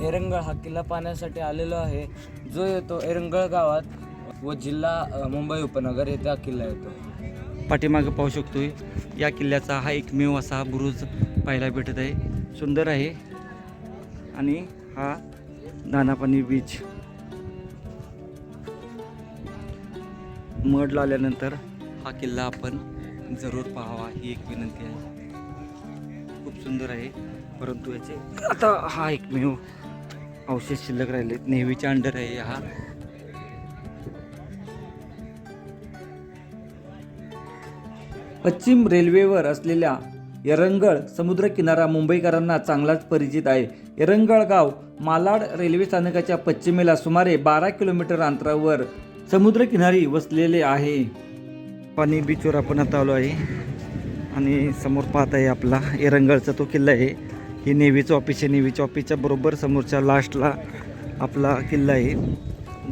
एरंगळ हा किल्ला पाहण्यासाठी आलेलो आहे, जो येतो एरंगळ गावात व जिल्हा मुंबई उपनगर येथे हा किल्ला येतो। पाठीमागे पाहू शकतोय या किल्ल्याचा हा एकमेव असा बुरुज पाहायला भेटत आहे। सुंदर आहे आणि हा दानापानी बीच मढला आल्यानंतर हा किल्ला आपण जरूर पाहावा ही एक विनंती आहे। खूप सुंदर आहे, परंतु याचे आता हा एकमेव अवशेष शिल्लक राहिले। नेव्हीच्या अंडर आहे हा। पश्चिम रेल्वेवर असलेल्या एरंगळ समुद्रकिनारा मुंबईकरांना चांगलाच परिचित आहे। एरंगळ गाव मालाड रेल्वे स्थानकाच्या पश्चिमेला सुमारे 12 किलोमीटर अंतरावर समुद्रकिनारी वसलेले आहे। पाणी बीचवर आपण आता आलो आहे आणि समोर पाहत आहे आपला एरंगळचा तो किल्ला आहे। ही नेव्हीचं ऑफिस आहे। नेव्हीच्या ऑफिसच्या बरोबर समोरच्या लास्टला आपला किल्ला आहे।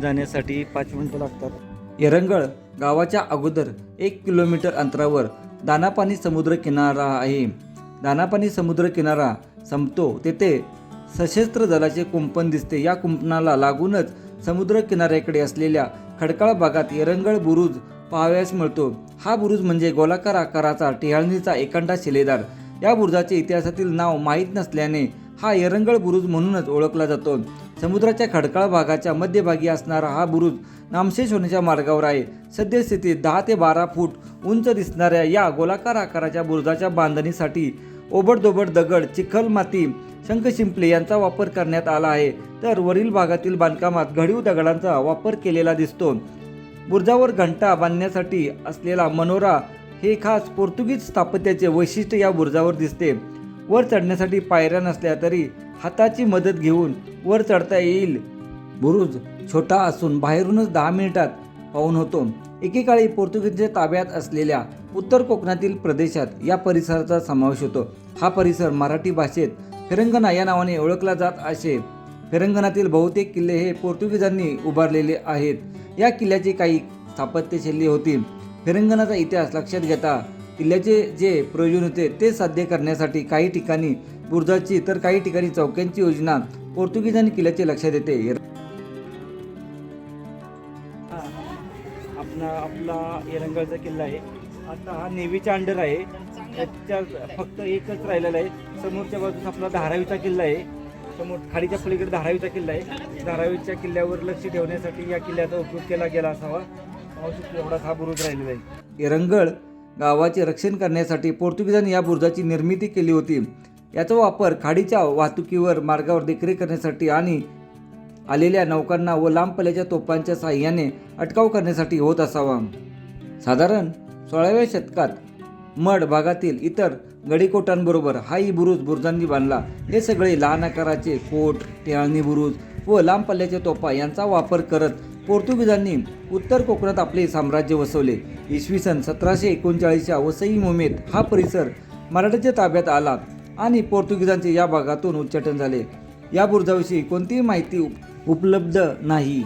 जाण्यासाठी 5 मिनिटं लागतात। एरंगळ गावाच्या अगोदर 1 किलोमीटर अंतरावर दानापानी समुद्र किनारा आहे। दानापानी समुद्र किनारा संपतो तेथे सशस्त्र दलाचे कुंपण दिसते। या कुंपणाला लागूनच समुद्र किनाऱ्याकडे असलेल्या खडकाळ भागात एरंगळ बुरुज पाहावयास मिळतो। हा बुरुज म्हणजे गोलाकार आकाराचा टिहाळणीचा एकांडा शिलेदार। या बुरुजाचे इतिहासातील नाव माहीत नसल्याने हा एरंगळ बुरुज म्हणूनच ओळखला जातो। समुद्राच्या खडकाळ भागाच्या मध्यभागी असणारा हा बुरुज नामशेष होण्याच्या मार्गावर आहे। सद्यस्थितीत 10 ते 12 फूट उंच दिसणाऱ्या या गोलाकार आकाराच्या बुरुजाच्या बांधणीसाठी ओबडधोबड दगड, चिखल, माती, शंख शिंपले यांचा वापर करण्यात आला आहे, तर वरील भागातील बांधकामात घडीव दगडांचा वापर केलेला दिसतो। बुरुजावर घंटा बांधण्यासाठी असलेला मनोरा हे खास पोर्तुगीज स्थापत्याचे वैशिष्ट्य या बुरुजावर दिसते। वर चढण्यासाठी पायऱ्या नसल्या तरी हाताची मदत घेऊन वर चढता येईल। बुरुज छोटा असून बाहेरूनच 10 मिनिटात पाहून होतो। एकेकाळी पोर्तुगीजच्या ताब्यात असलेल्या उत्तर कोकणातील प्रदेशात या परिसराचा समावेश होतो। हा परिसर मराठी भाषेत फिरंगना या नावाने ओळखला जात असे। फिरंगणातील बहुतेक किल्ले हे पोर्तुगीजांनी उभारलेले आहेत। या किल्ल्याची काही स्थापत्यशैली होती। फिरंगणाचा इतिहास लक्षात घेता किल्ल्याचे जे प्रयोजन होते ते साध्य करण्यासाठी काही ठिकाणी बुरुजाची तर काही ठिकाणी चौक्यांची योजना पोर्तुगीजांनी किल्ल्याचे लक्षात येते। आपला एरंगळचा किल्ला आहे। आता हा नेव्हीच्या अंडर आहे। त्याच्या फक्त एकच राहिलेला आहे। समोरच्या बाजूस आपला धारावीचा किल्ला आहे। समोर खाडीच्या पलीकडे धारावीचा किल्ला आहे। धारावीच्या किल्ल्यावर लक्ष ठेवण्यासाठी या किल्ल्याचा उपयोग केला गेला असावा। एवढा हा बुरुज राहिलेला आहे। एरंगळ गावाचे रक्षण करण्यासाठी पोर्तुगीजांनी या बुरुजाची निर्मिती केली होती। याचा वापर खाडीच्या वाहतुकीवर मार्गावर देखरेख करण्यासाठी आणि आलेल्या नौकांना व लांब पल्ल्याच्या तोफांच्या साहाय्याने अटकाव करण्यासाठी होत असावा। साधारण 16व्या शतकात मड भागातील इतर गडीकोटांबरोबर हाही बुरुजांनी बांधला। हे सगळे लहान आकाराचे कोट, टिहाळणी बुरुज व लांब पल्ल्याच्या तोफा यांचा वापर करत पोर्तुगीजांनी उत्तर कोकणात आपले साम्राज्य वसवले। इसवी सन 1739च्या वसई मोहिमेत हा परिसर मराठ्याच्या ताब्यात आला आणि पोर्तुगीजांचे या भागातून उच्चाटन झाले। या बुरुजाविषयी कोणतीही माहिती उपलब्ध नाही।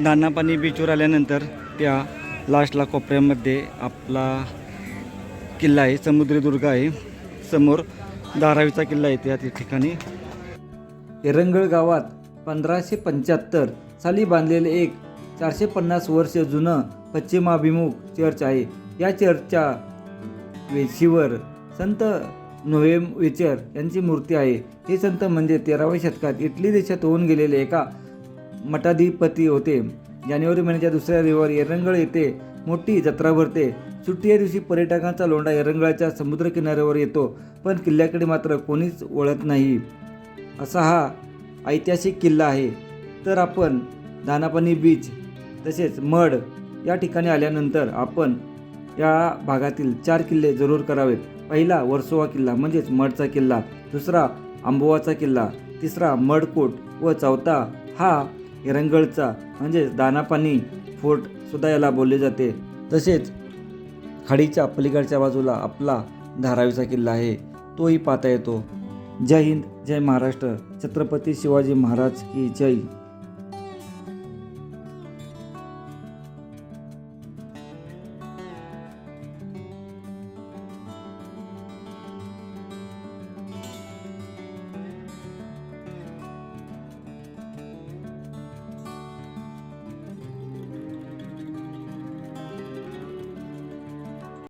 दानापानी बीचवर आल्यानंतर त्या लास्टला कोपऱ्यामध्ये आपला किल्ला आहे, समुद्रदुर्ग आहे। समोर धारावीचा किल्ला आहे त्या ठिकाणी। एरंगळ गावात 1575 साली बांधलेले एक 450 वर्ष जुनं पश्चिमाभिमुख चर्च आहे। या चर्चच्या वेशीवर संत नोव्हेंवेचर यांची मूर्ती आहे। हे संत म्हणजे 13व्या शतकात इटली देशात होऊन गेलेले एका मठाधिपती होते। जानेवारी महिन्याच्या दुसऱ्या रविवारी एरंगळ येथे मोठी जत्रा भरते। सुट्टी या दिवशी पर्यटकांचा लोंढा एरंगळाच्या समुद्रकिनाऱ्यावर येतो, पण किल्ल्याकडे मात्र कोणीच वळत नाही। असा हा ऐतिहासिक किल्ला आहे। तर आपण दानापानी बीच तसेच मड या ठिकाणी आल्यानंतर आपण या भागातील 4 किल्ले जरूर करावेत। पहिला वर्सोवा किल्ला म्हणजेच मडचा किल्ला, दुसरा आंबोवाचा किल्ला, तिसरा मडकोट व चौथा हा एरंगळचा म्हणजेच दानापानी फोर्ट सुद्धा याला बोलले जाते। तसेच खाडीच्या पलीकडच्या बाजूला आपला धारावीचा किल्ला आहे, तोही पाहता येतो. जय हिंद, जय महाराष्ट्र. छत्रपती शिवाजी महाराज की जय.